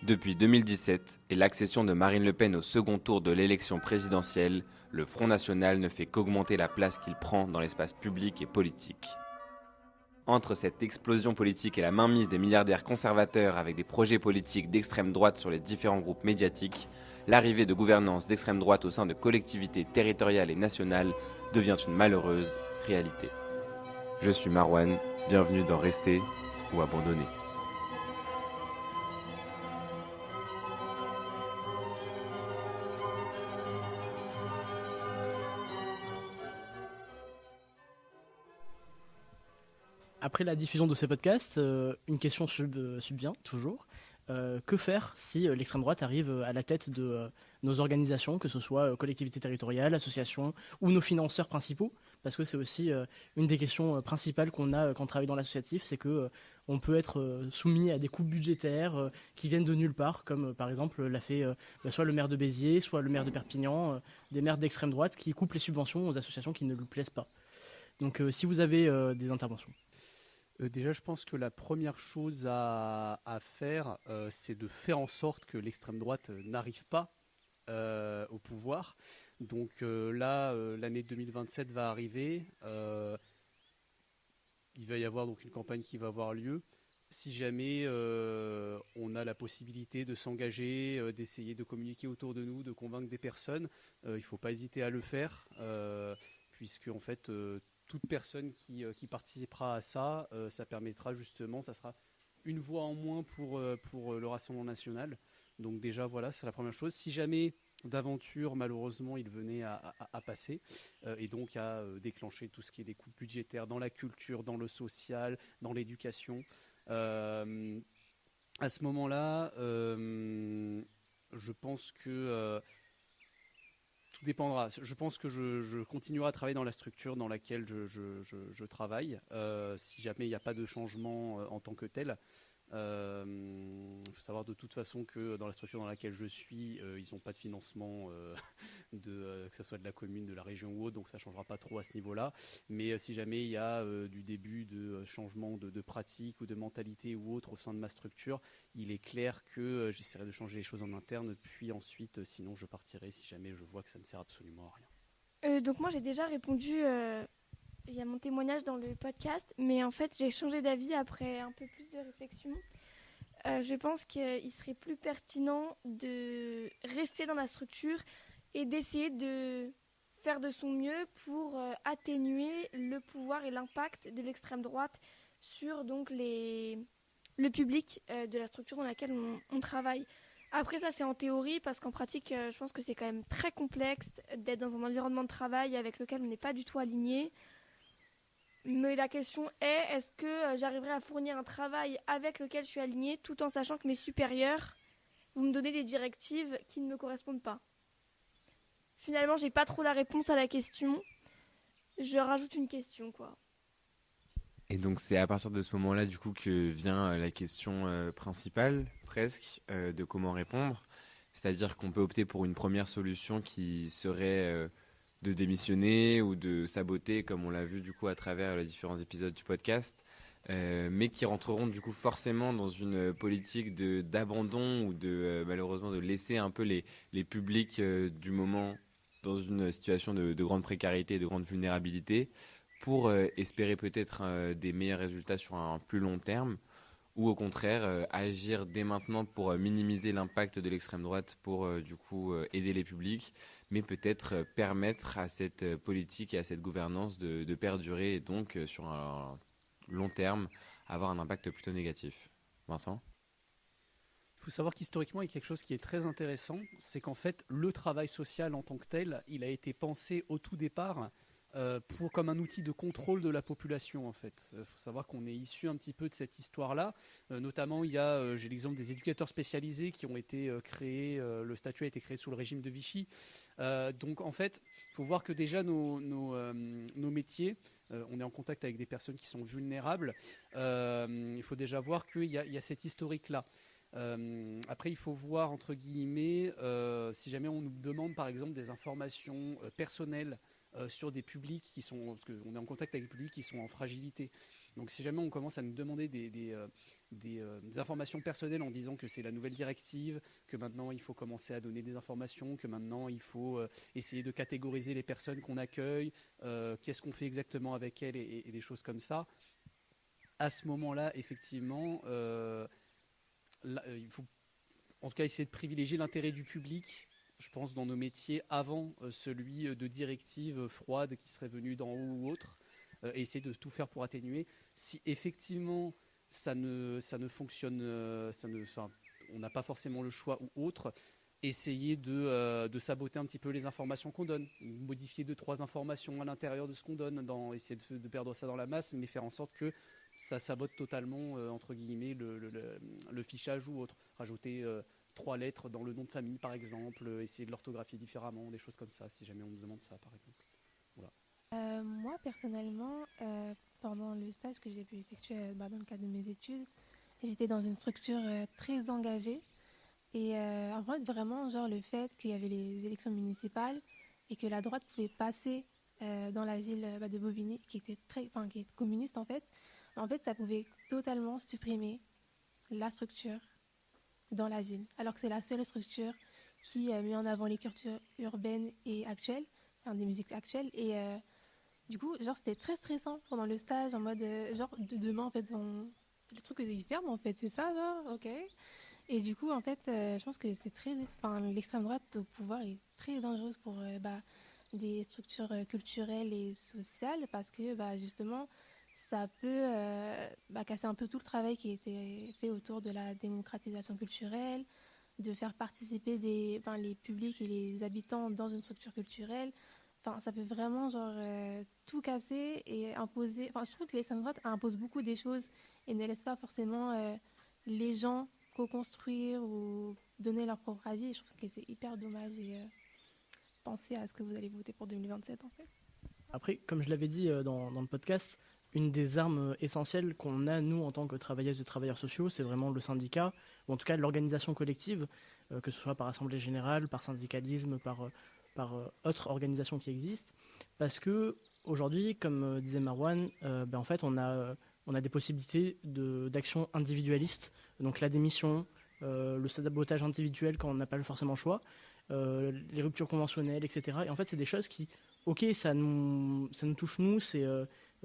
Depuis 2017 et l'accession de Marine Le Pen au second tour de l'élection présidentielle, le Front National ne fait qu'augmenter la place qu'il prend dans l'espace public et politique. Entre cette explosion politique et la mainmise des milliardaires conservateurs avec des projets politiques d'extrême droite sur les différents groupes médiatiques, l'arrivée de gouvernances d'extrême droite au sein de collectivités territoriales et nationales devient une malheureuse réalité. Je suis Marwan, bienvenue dans Rester ou Abandonner. Après la diffusion de ces podcasts, une question subvient toujours. Que faire si l'extrême droite arrive à la tête de nos organisations, que ce soit collectivités territoriales, associations ou nos financeurs principaux? Parce que c'est aussi une des questions principales qu'on a quand on travaille dans l'associatif, c'est que on peut être soumis à des coupes budgétaires qui viennent de nulle part, comme par exemple l'a fait soit le maire de Béziers, soit le maire de Perpignan, des maires d'extrême droite qui coupent les subventions aux associations qui ne lui plaisent pas. Donc si vous avez des interventions. Déjà, je pense que la première chose à faire, c'est de faire en sorte que l'extrême droite n'arrive pas au pouvoir. Donc là, l'année 2027 va arriver. Il va y avoir donc une campagne qui va avoir lieu. Si jamais on a la possibilité de s'engager, d'essayer de communiquer autour de nous, de convaincre des personnes, il ne faut pas hésiter à le faire, puisque en fait toute personne qui participera à ça, ça permettra justement, ça sera une voix en moins pour le Rassemblement national. Donc déjà voilà, c'est la première chose. Si jamais d'aventure, malheureusement, il venait à passer et donc à déclencher tout ce qui est des coupes budgétaires dans la culture, dans le social, dans l'éducation, à ce moment-là, je pense que tout dépendra. Je pense que je continuerai à travailler dans la structure dans laquelle je travaille. Si jamais il n'y a pas de changement en tant que tel, il faut savoir de toute façon que dans la structure dans laquelle je suis, ils n'ont pas de financement, que ce soit de la commune, de la région ou autre, donc ça ne changera pas trop à ce niveau-là. Mais si jamais il y a du début de changement de pratique ou de mentalité ou autre au sein de ma structure, il est clair que j'essaierai de changer les choses en interne, puis ensuite, sinon je partirai si jamais je vois que ça ne sert absolument à rien. Donc moi j'ai déjà répondu, il y a mon témoignage dans le podcast, mais en fait j'ai changé d'avis après un peu plus de réflexion. Je pense qu'il serait plus pertinent de rester dans la structure et d'essayer de faire de son mieux pour atténuer le pouvoir et l'impact de l'extrême droite sur donc le public de la structure dans laquelle on travaille. Après ça c'est en théorie parce qu'en pratique je pense que c'est quand même très complexe d'être dans un environnement de travail avec lequel on n'est pas du tout aligné. Mais la question est, est-ce que j'arriverai à fournir un travail avec lequel je suis alignée tout en sachant que mes supérieurs vont me donner des directives qui ne me correspondent pas? Finalement, j'ai pas trop la réponse à la question. Je rajoute une question, quoi. Et donc c'est à partir de ce moment-là du coup que vient la question principale, presque, de comment répondre. C'est-à-dire qu'on peut opter pour une première solution qui serait de démissionner ou de saboter, comme on l'a vu du coup à travers les différents épisodes du podcast, mais qui rentreront du coup forcément dans une politique d'abandon ou malheureusement de laisser un peu les publics du moment dans une situation de grande précarité, de grande vulnérabilité, pour espérer peut-être des meilleurs résultats sur un plus long terme, ou au contraire agir dès maintenant pour minimiser l'impact de l'extrême droite pour du coup aider les publics, mais peut-être permettre à cette politique et à cette gouvernance de perdurer et donc sur un long terme avoir un impact plutôt négatif. Vincent ? Il faut savoir qu'historiquement, il y a quelque chose qui est très intéressant, c'est qu'en fait, le travail social en tant que tel, il a été pensé au tout départ comme un outil de contrôle de la population en fait. Il faut savoir qu'on est issu un petit peu de cette histoire-là. Notamment, j'ai l'exemple des éducateurs spécialisés qui ont été créés, le statut a été créé sous le régime de Vichy. Donc en fait, il faut voir que déjà nos métiers, on est en contact avec des personnes qui sont vulnérables. Il faut déjà voir qu'il y a cette historique-là. Après, il faut voir, entre guillemets, si jamais on nous demande par exemple des informations personnelles sur des publics qui sont, parce qu'on est en contact avec des publics qui sont en fragilité. Donc si jamais on commence à nous demander des informations personnelles en disant que c'est la nouvelle directive, que maintenant il faut commencer à donner des informations, que maintenant il faut essayer de catégoriser les personnes qu'on accueille, qu'est-ce qu'on fait exactement avec elles et des choses comme ça, à ce moment-là, effectivement, il faut en tout cas essayer de privilégier l'intérêt du public, je pense, dans nos métiers avant celui de directives froides qui seraient venues d'en haut ou autre, et essayer de tout faire pour atténuer. Si effectivement ça ne fonctionne, on n'a pas forcément le choix ou autre, essayer de saboter un petit peu les informations qu'on donne, modifier 2-3 informations à l'intérieur de ce qu'on donne, essayer de perdre ça dans la masse, mais faire en sorte que ça sabote totalement, entre guillemets, le fichage ou autre. Rajouter 3 lettres dans le nom de famille, par exemple, essayer de l'orthographier différemment, des choses comme ça, si jamais on nous demande ça, par exemple. Voilà. Moi, personnellement, pendant le stage que j'ai pu effectuer dans le cadre de mes études, j'étais dans une structure très engagée. Et en fait, vraiment, genre le fait qu'il y avait les élections municipales et que la droite pouvait passer dans la ville de Bobigny, qui est communiste en fait, ça pouvait totalement supprimer la structure dans la ville. Alors que c'est la seule structure qui met en avant les cultures urbaines et actuelles, des musiques actuelles. Et du coup, genre, c'était très stressant pendant le stage, en mode, demain, en fait, le truc ils ferment, en fait, c'est ça, genre, ok. Et du coup, en fait, je pense que l'extrême droite au pouvoir est très dangereuse pour des structures culturelles et sociales, parce que, justement, ça peut casser un peu tout le travail qui a été fait autour de la démocratisation culturelle, de faire participer les publics et les habitants dans une structure culturelle. Enfin, ça peut vraiment tout casser et imposer. Enfin, je trouve que l'extrême droite impose beaucoup des choses et ne laisse pas forcément les gens co-construire ou donner leur propre avis. Et je trouve que c'est hyper dommage et pensez à ce que vous allez voter pour 2027 en fait. Après, comme je l'avais dit dans le podcast, une des armes essentielles qu'on a, nous, en tant que travailleuses et travailleurs sociaux, c'est vraiment le syndicat, ou en tout cas l'organisation collective, que ce soit par assemblée générale, par syndicalisme, par autres organisations qui existent. Parce que aujourd'hui, comme disait Marwan, en fait, on a des possibilités d'action individualiste, donc la démission, le sabotage individuel quand on n'a pas forcément le choix, les ruptures conventionnelles, etc. Et en fait, c'est des choses qui, ok, ça nous touche nous, c'est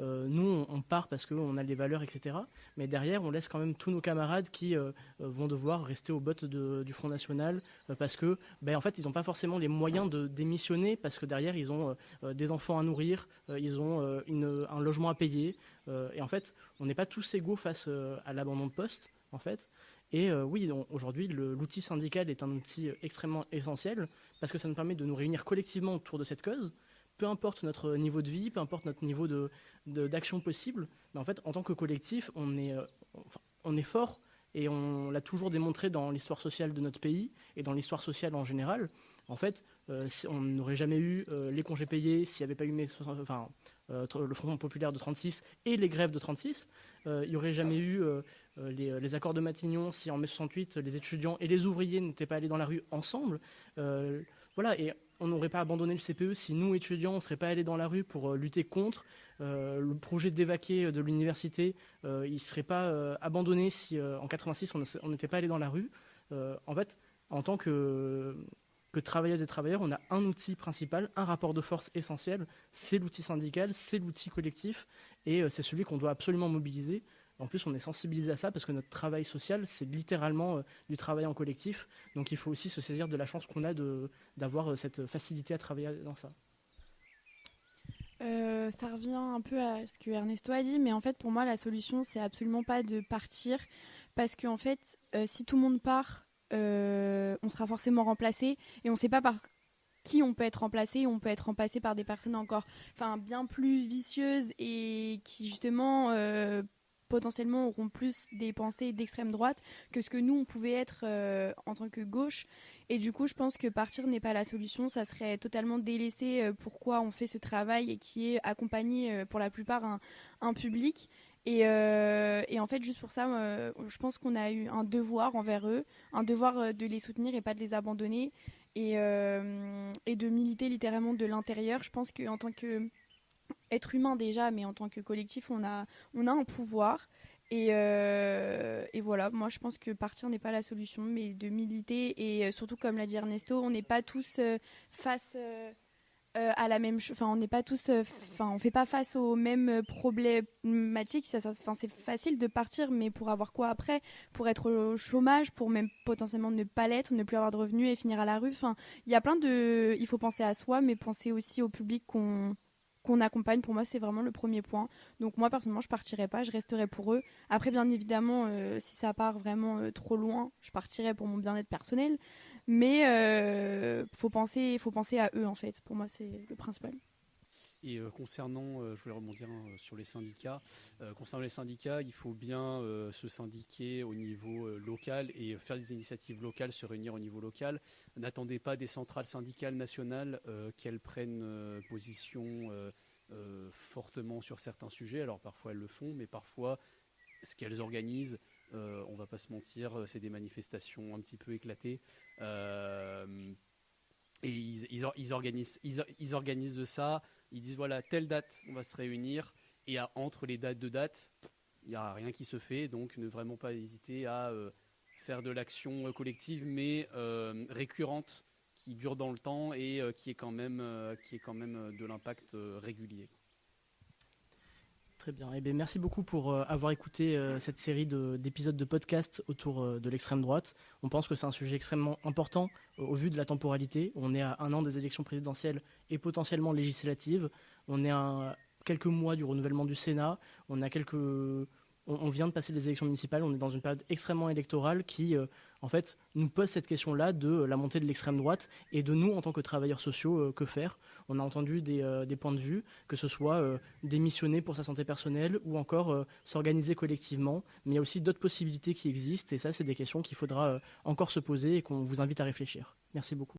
nous on part parce qu'on a les valeurs, etc. Mais derrière, on laisse quand même tous nos camarades qui vont devoir rester au bottes du Front National parce que, en fait, ils n'ont pas forcément les moyens de démissionner parce que derrière, ils ont des enfants à nourrir, ils ont un logement à payer. Et en fait, on n'est pas tous égaux face à l'abandon de poste, en fait. Et oui, aujourd'hui, l'outil syndical est un outil extrêmement essentiel parce que ça nous permet de nous réunir collectivement autour de cette cause, peu importe notre niveau de vie, peu importe notre niveau d'action possible. Mais en fait, en tant que collectif, on est fort et on l'a toujours démontré dans l'histoire sociale de notre pays et dans l'histoire sociale en général. En fait, on n'aurait jamais eu les congés payés s'il n'y avait pas eu le Front populaire de 36 et les grèves de 36. Il n'y aurait jamais eu les accords de Matignon si en mai 68, les étudiants et les ouvriers n'étaient pas allés dans la rue ensemble. Voilà, et on n'aurait pas abandonné le CPE si nous, étudiants, on ne serait pas allés dans la rue pour lutter contre. Le projet d'évacuer de l'université, il ne serait pas abandonné si en 86, on n'était pas allés dans la rue. En fait, en tant que travailleuses et travailleurs, on a un outil principal, un rapport de force essentiel, c'est l'outil syndical, c'est l'outil collectif, et c'est celui qu'on doit absolument mobiliser. En plus, on est sensibilisé à ça parce que notre travail social, c'est littéralement du travail en collectif. Donc il faut aussi se saisir de la chance qu'on a d'avoir cette facilité à travailler dans ça. Ça revient un peu à ce que Ernesto a dit, mais en fait, pour moi, la solution, c'est absolument pas de partir parce qu'en fait, si tout le monde part, on sera forcément remplacé et on ne sait pas par qui on peut être remplacé. On peut être remplacé par des personnes encore bien plus vicieuses et qui justement potentiellement auront plus des pensées d'extrême droite que ce que nous on pouvait être en tant que gauche. Et du coup je pense que partir n'est pas la solution, ça serait totalement délaisser pourquoi on fait ce travail et qui est accompagné pour la plupart un public. Et en fait, juste pour ça, je pense qu'on a eu un devoir envers eux, un devoir de les soutenir et pas de les abandonner, et de militer littéralement de l'intérieur. Je pense qu'en tant que être humain déjà, mais en tant que collectif, on a un pouvoir. Et voilà, moi je pense que partir n'est pas la solution, mais de militer. Et surtout, comme l'a dit Ernesto, on n'est pas tous face à la même chose. Enfin, on n'est pas tous. On fait pas face aux mêmes problématiques. C'est facile de partir, mais pour avoir quoi après? Pour être au chômage, pour même potentiellement ne pas l'être, ne plus avoir de revenus et finir à la rue. Enfin, il y a plein de. Il faut penser à soi, mais penser aussi au public qu'on accompagne. Pour moi, c'est vraiment le premier point. Donc moi, personnellement, je partirai pas, je resterai pour eux. Après, bien évidemment, si ça part vraiment trop loin, je partirai pour mon bien-être personnel. Mais faut penser à eux, en fait. Pour moi, c'est le principal. Et concernant, je voulais rebondir sur les syndicats. Concernant les syndicats, il faut bien se syndiquer au niveau local et faire des initiatives locales, se réunir au niveau local. N'attendez pas des centrales syndicales nationales qu'elles prennent position fortement sur certains sujets. Alors parfois elles le font, mais parfois ce qu'elles organisent, on va pas se mentir, c'est des manifestations un petit peu éclatées. Et ils organisent ça. Ils disent voilà, telle date, on va se réunir. Et entre les dates de date, il n'y a rien qui se fait. Donc ne vraiment pas hésiter à faire de l'action collective, mais récurrente, qui dure dans le temps et qui est quand même de l'impact régulier. Très bien. Eh bien, merci beaucoup pour avoir écouté cette série d'épisodes de podcast autour de l'extrême droite. On pense que c'est un sujet extrêmement important au vu de la temporalité. On est à 1 an des élections présidentielles et potentiellement législatives. On est à quelques mois du renouvellement du Sénat. On vient de passer les élections municipales. On est dans une période extrêmement électorale qui, en fait, nous pose cette question-là de la montée de l'extrême droite et de nous, en tant que travailleurs sociaux, que faire. On a entendu des points de vue, que ce soit démissionner pour sa santé personnelle ou encore s'organiser collectivement. Mais il y a aussi d'autres possibilités qui existent et ça, c'est des questions qu'il faudra encore se poser et qu'on vous invite à réfléchir. Merci beaucoup.